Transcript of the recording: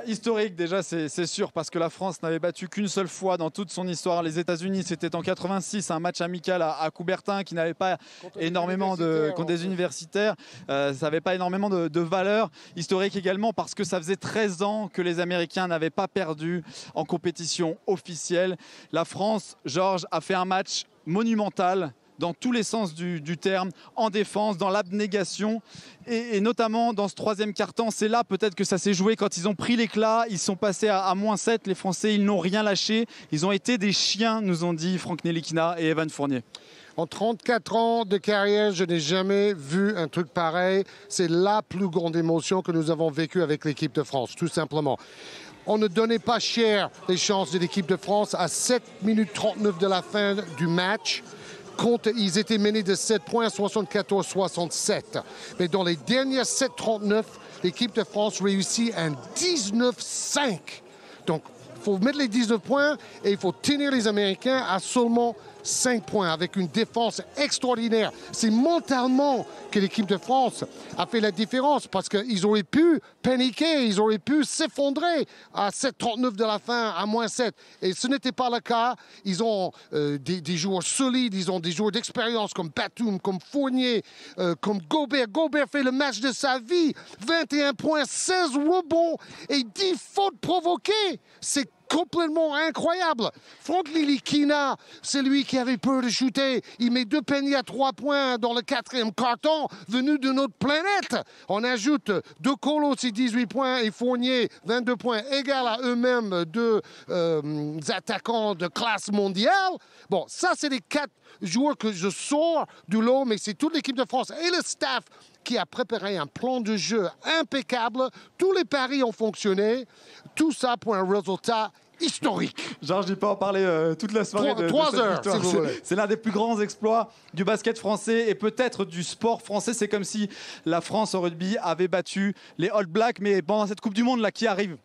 Historique déjà, c'est sûr, parce que la France n'avait battu qu'une seule fois dans toute son histoire les États-Unis. C'était en 86, un match amical à Coubertin qui n'avait pas énormément contre des universitaires. Ça n'avait pas énormément de valeur. Historique également parce que ça faisait 13 ans que les Américains n'avaient pas perdu en compétition officielle. La France, Georges, a fait un match monumental dans tous les sens du terme, en défense, dans l'abnégation et notamment dans ce troisième quart-temps. C'est là peut-être que ça s'est joué quand ils ont pris l'éclat, ils sont passés à -7, les Français, ils n'ont rien lâché. Ils ont été des chiens, nous ont dit Franck Ntilikina et Evan Fournier. En 34 ans de carrière, je n'ai jamais vu un truc pareil. C'est la plus grande émotion que nous avons vécue avec l'équipe de France, tout simplement. On ne donnait pas cher les chances de l'équipe de France à 7 minutes 39 de la fin du match. Ils étaient menés de 7 points, 74-67. Mais dans les dernières 7-39, l'équipe de France réussit un 19-5. Donc, il faut mettre les 19 points et il faut tenir les Américains à seulement 5 points avec une défense extraordinaire. C'est mentalement que l'équipe de France a fait la différence parce qu'ils auraient pu paniquer, ils auraient pu s'effondrer à 7-39 de la fin, à -7. Et ce n'était pas le cas. Ils ont des joueurs solides, ils ont des joueurs d'expérience comme Batum, comme Fournier, comme Gobert. Gobert fait le match de sa vie. 21 points, 16 rebonds et 10 fautes provoquées. C'est complètement incroyable. Franck Ntilikina, c'est lui qui avait peur de shooter. Il met 2 paniers à 3 points dans le 4e quart-temps, venu de notre planète. On ajoute De Colo, c'est 18 points, et Fournier, 22 points, égal à eux-mêmes deux attaquants de classe mondiale. Bon, ça, c'est les 4 joueurs que je sors du lot, mais c'est toute l'équipe de France et le staff qui a préparé un plan de jeu impeccable. Tous les paris ont fonctionné. Tout ça pour un résultat historique. Georges, je peux en parler toute la soirée. 3 heures, si vous voulez. C'est l'un des plus grands exploits du basket français et peut-être du sport français. C'est comme si la France au rugby avait battu les All Blacks. Mais pendant cette Coupe du Monde là qui arrive,